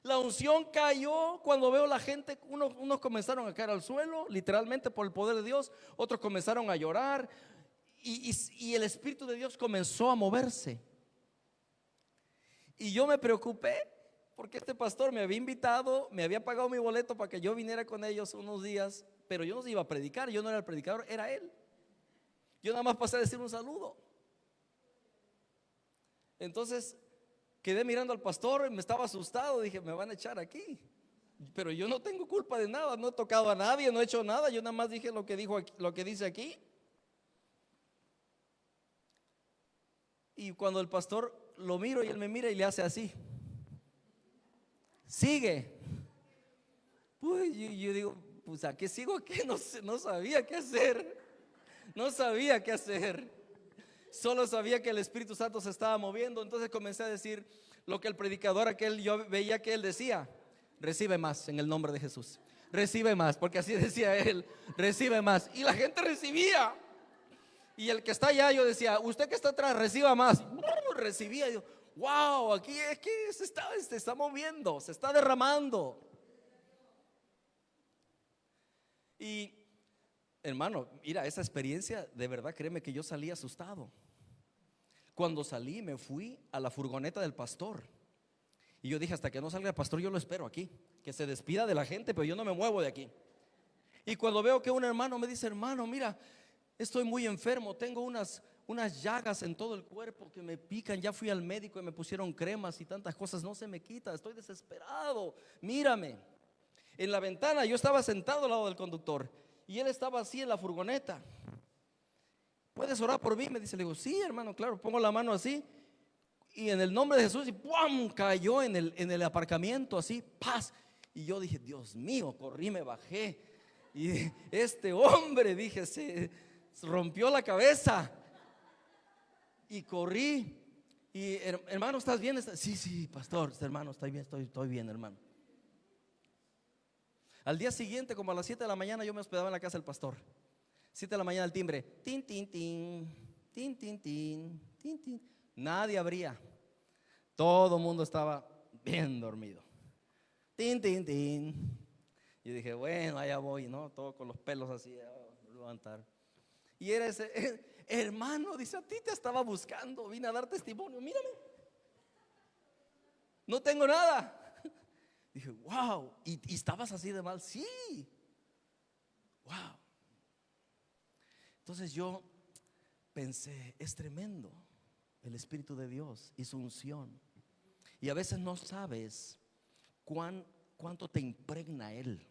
La unción cayó cuando veo la gente. Unos comenzaron a caer al suelo, literalmente por el poder de Dios. Otros comenzaron a llorar y el espíritu de Dios comenzó a moverse. Y yo me preocupé porque este pastor me había invitado, me había pagado mi boleto para que yo viniera con ellos unos días, pero yo no iba a predicar, yo no era el predicador, era él. Yo nada más pasé a decir un saludo. Entonces quedé mirando al pastor y me estaba asustado, dije: me van a echar aquí. Pero yo no tengo culpa de nada, no he tocado a nadie, no he hecho nada, yo nada más dije lo que dice aquí. Y cuando el pastor lo miro y él me mira y le hace así: sigue. Pues yo digo: pues ¿a qué sigo? ¿Qué? No sabía qué hacer. No sabía qué hacer. Solo sabía que el Espíritu Santo se estaba moviendo. Entonces comencé a decir: lo que el predicador aquel, yo veía que él decía: recibe más en el nombre de Jesús, recibe más, porque así decía él, recibe más. Y la gente recibía. Y el que está allá, yo decía: usted que está atrás, reciba más. Recibía. Y yo: wow, aquí es que se está moviendo, se está derramando. Y hermano, mira, esa experiencia, de verdad, créeme que yo salí asustado. Cuando salí, me fui a la furgoneta del pastor. Y yo dije: hasta que no salga el pastor, yo lo espero aquí, que se despida de la gente, pero yo no me muevo de aquí. Y cuando veo que un hermano me dice: hermano, mira, estoy muy enfermo, tengo unas llagas en todo el cuerpo que me pican, ya fui al médico y me pusieron cremas y tantas cosas, no se me quita, estoy desesperado, mírame. En la ventana yo estaba sentado al lado del conductor y él estaba así en la furgoneta. ¿Puedes orar por mí? Me dice. Le digo: sí, hermano, claro. Pongo la mano así y en el nombre de Jesús, y ¡pum!, cayó en el aparcamiento, así, paz. Y yo dije: Dios mío, corrí, me bajé. Y este hombre, dije, se rompió la cabeza. Y corrí. Y hermano, ¿estás bien? Sí, sí, pastor, hermano, estoy bien, estoy bien, hermano. Al día siguiente, como a las 7 de la mañana, yo me hospedaba en la casa del pastor. 7 de la mañana, el timbre, tin, tin, tin, tin, tin, tin, tin, tin. Nadie abría. Todo el mundo estaba bien dormido. Tin, tin, tin. Y dije: bueno, allá voy, ¿no? Todo con los pelos así, levantar. Y era ese hermano, dice: a ti te estaba buscando, vine a dar testimonio, mírame, no tengo nada. Dije: wow, ¿y estabas así de mal? Sí, wow. Entonces yo pensé: es tremendo el Espíritu de Dios y su unción. Y a veces no sabes cuánto te impregna Él.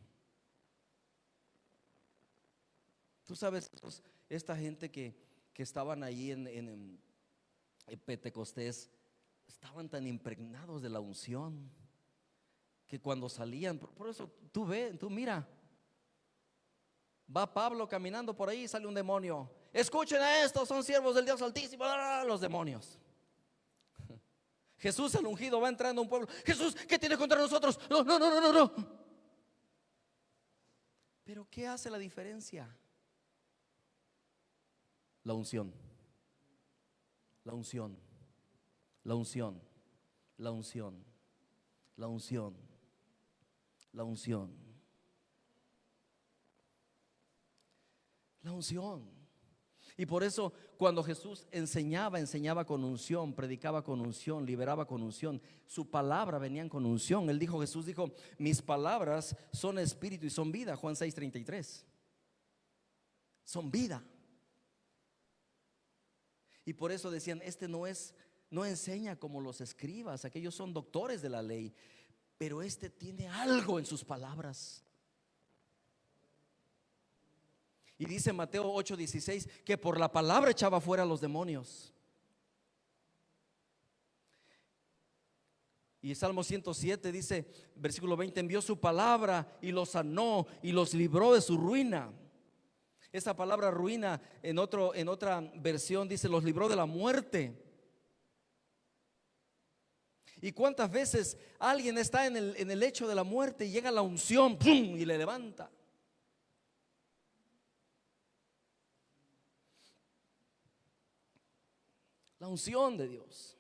Tú sabes, esta gente que estaban ahí en Pentecostés, estaban tan impregnados de la unción que cuando salían, por eso tú mira, va Pablo caminando por ahí y sale un demonio. Escuchen a estos, son siervos del Dios Altísimo. Los demonios. Jesús el ungido va entrando a un pueblo. Jesús, ¿qué tiene contra nosotros? No, no, no, no, no. Pero ¿qué hace la diferencia? La unción. La unción. La unción. La unción. La unción. La unción. La unción. Y por eso cuando Jesús enseñaba con unción, predicaba con unción, liberaba con unción. Su palabra venían con unción. Jesús dijo: mis palabras son espíritu y son vida. Juan 6:33. Son vida. Y por eso decían: este no enseña como los escribas, aquellos son doctores de la ley, pero este tiene algo en sus palabras. Y dice Mateo 8:16 que por la palabra echaba fuera a los demonios. Y Salmo 107 dice, versículo 20: envió su palabra y los sanó y los libró de su ruina. Esa palabra ruina en otra versión dice: los libró de la muerte. ¿Y cuántas veces alguien está en el lecho de la muerte y llega la unción, ¡pum!, y le levanta? La unción de Dios.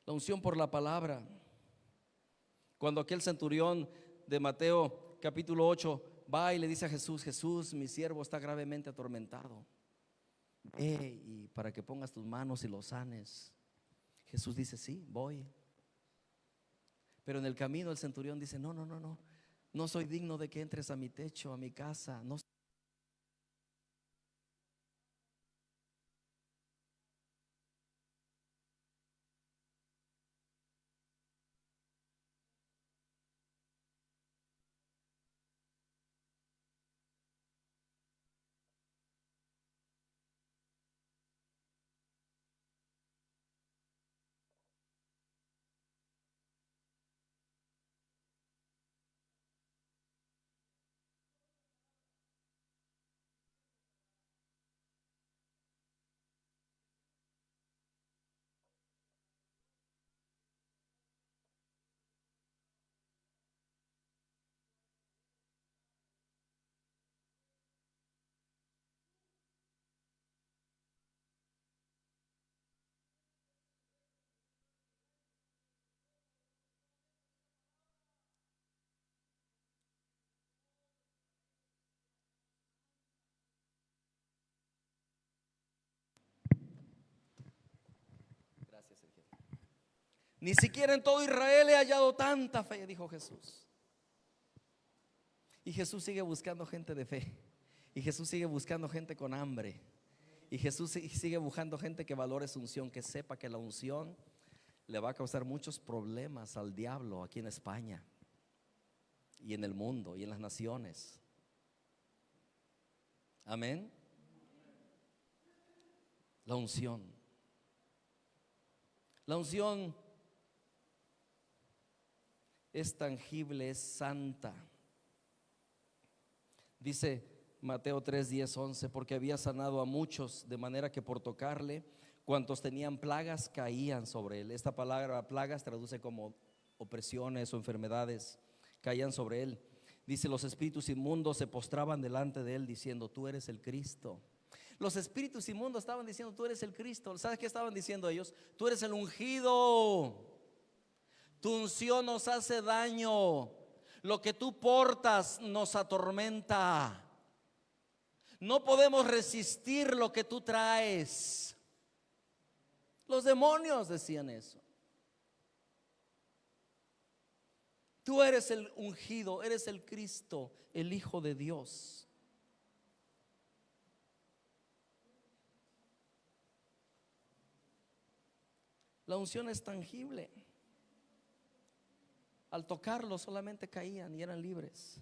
La unción por la palabra. Cuando aquel centurión de Mateo capítulo 8 va y le dice a Jesús: Jesús, mi siervo está gravemente atormentado, y para que pongas tus manos y lo sanes. Jesús dice: sí, voy. Pero en el camino el centurión dice: no, no, no, no, no soy digno de que entres a mi techo, a mi casa. No. Ni siquiera en todo Israel he hallado tanta fe, dijo Jesús. Y Jesús sigue buscando gente de fe. Y Jesús sigue buscando gente con hambre. Y Jesús sigue buscando gente que valore su unción, que sepa que la unción le va a causar muchos problemas al diablo aquí en España y en el mundo y en las naciones. Amén. La unción. La unción es tangible, es santa. Dice Mateo 3, 10, 11, porque había sanado a muchos, de manera que por tocarle, cuantos tenían plagas caían sobre él. Esta palabra plagas traduce como opresiones o enfermedades, caían sobre él. Dice, los espíritus inmundos se postraban delante de él diciendo, tú eres el Cristo. Los espíritus inmundos estaban diciendo, tú eres el Cristo. ¿Sabes qué estaban diciendo ellos? Tú eres el ungido. Tu unción nos hace daño. Lo que tú portas nos atormenta. No podemos resistir lo que tú traes. Los demonios decían eso. Tú eres el ungido, eres el Cristo, el Hijo de Dios. La unción es tangible. Al tocarlo solamente caían y eran libres.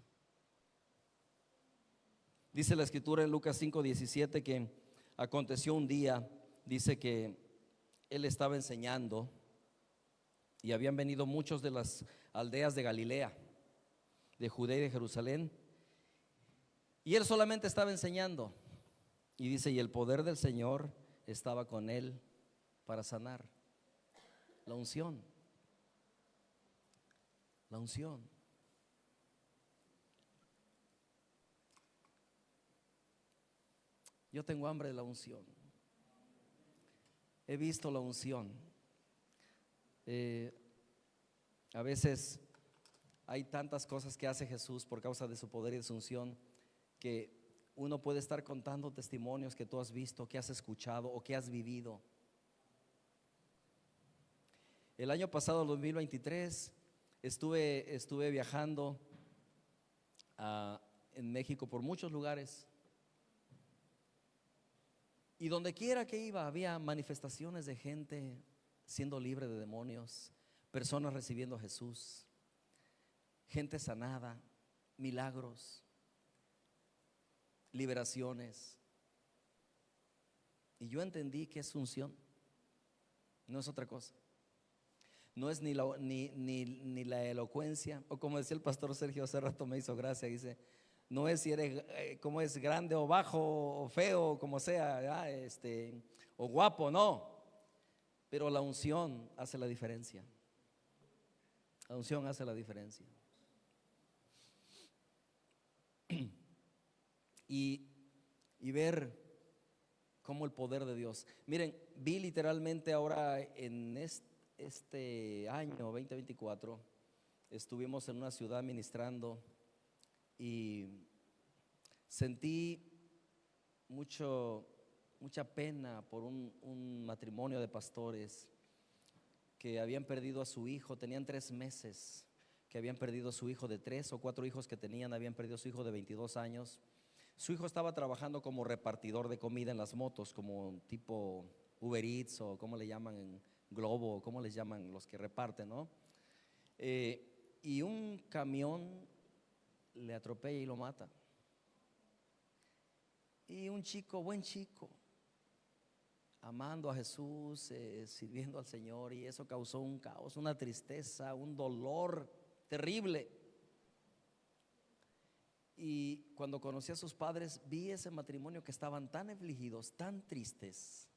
Dice la escritura en Lucas 5:17 que aconteció un día, dice que él estaba enseñando y habían venido muchos de las aldeas de Galilea, de Judea y de Jerusalén, y él solamente estaba enseñando. Y dice, y el poder del Señor estaba con él para sanar. La unción. La unción. Yo tengo hambre de la unción. He visto la unción. A veces hay tantas cosas que hace Jesús por causa de su poder y de su unción, que uno puede estar contando testimonios que tú has visto, que has escuchado o que has vivido. El año pasado, 2023, estuve viajando en México por muchos lugares. Y donde quiera que iba había manifestaciones de gente siendo libre de demonios, personas recibiendo a Jesús, gente sanada, milagros, liberaciones. Y yo entendí que es unción, no es otra cosa. No es ni la elocuencia, o como decía el pastor Sergio hace rato, me hizo gracia, dice, no es si eres como es grande o bajo o feo, como sea, o guapo, no. Pero la unción hace la diferencia. La unción hace la diferencia. Y ver cómo el poder de Dios. Miren, vi literalmente ahora en este año 2024, estuvimos en una ciudad ministrando y sentí mucha pena por un matrimonio de pastores que habían perdido a su hijo. Tenían 3 meses que habían perdido a su hijo. De 3 o 4 hijos que tenían, habían perdido a su hijo de 22 años. Su hijo estaba trabajando como repartidor de comida en las motos, como tipo Uber Eats o como le llaman en Globo, como les llaman los que reparten, ¿no? Y un camión le atropella y lo mata. Y un chico, buen chico, amando a Jesús, sirviendo al Señor, y eso causó un caos, una tristeza, un dolor terrible. Y cuando conocí a sus padres, vi ese matrimonio que estaban tan afligidos, tan tristes.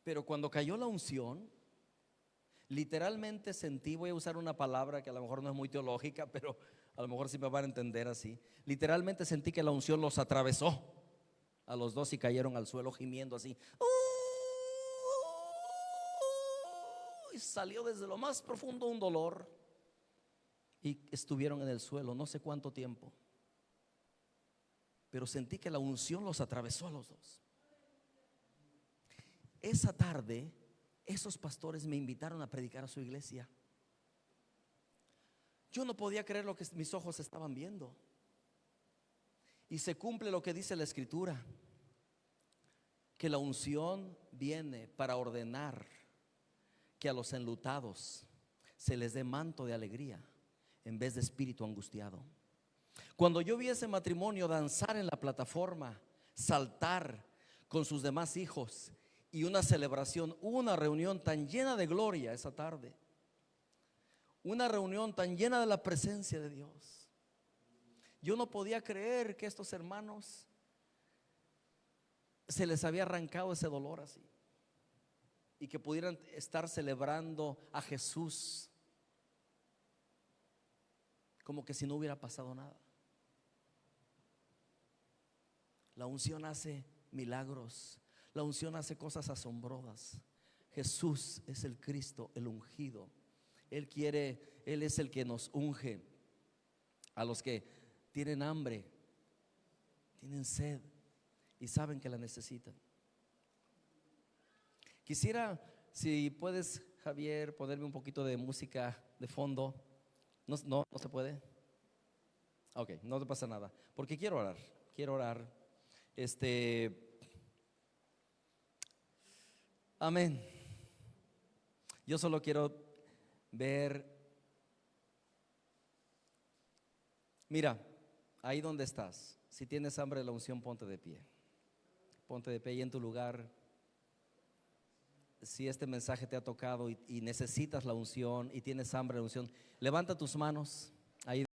Pero cuando cayó la unción, literalmente sentí, voy a usar una palabra que a lo mejor no es muy teológica, pero a lo mejor sí me van a entender así. Literalmente sentí que la unción los atravesó a los dos y cayeron al suelo gimiendo así. Y salió desde lo más profundo un dolor. Y estuvieron en el suelo no sé cuánto tiempo. Pero sentí que la unción los atravesó a los dos. esa tarde esos pastores me invitaron a predicar a su iglesia. Yo no podía creer lo que mis ojos estaban viendo. Y se cumple lo que dice la Escritura, que la unción viene para ordenar que a los enlutados se les dé manto de alegría en vez de espíritu angustiado. Cuando yo vi ese matrimonio danzar en la plataforma, saltar con sus demás hijos y una celebración, una reunión tan llena de gloria esa tarde, una reunión tan llena de la presencia de Dios. Yo no podía creer que estos hermanos se les había arrancado ese dolor así y que pudieran estar celebrando a Jesús como que si no hubiera pasado nada. La unción hace milagros, la unción hace cosas asombrosas. Jesús es el Cristo, el ungido. Él es el que nos unge a los que tienen hambre, tienen sed y saben que la necesitan. Quisiera, si puedes, Javier, ponerme un poquito de música de fondo. No se puede. Ok, no te pasa nada, porque quiero orar. Amén. Yo solo quiero ver. Mira, ahí donde estás, si tienes hambre de la unción, ponte de pie. Ponte de pie y en tu lugar. Si este mensaje te ha tocado y necesitas la unción y tienes hambre de la unción, levanta tus manos ahí.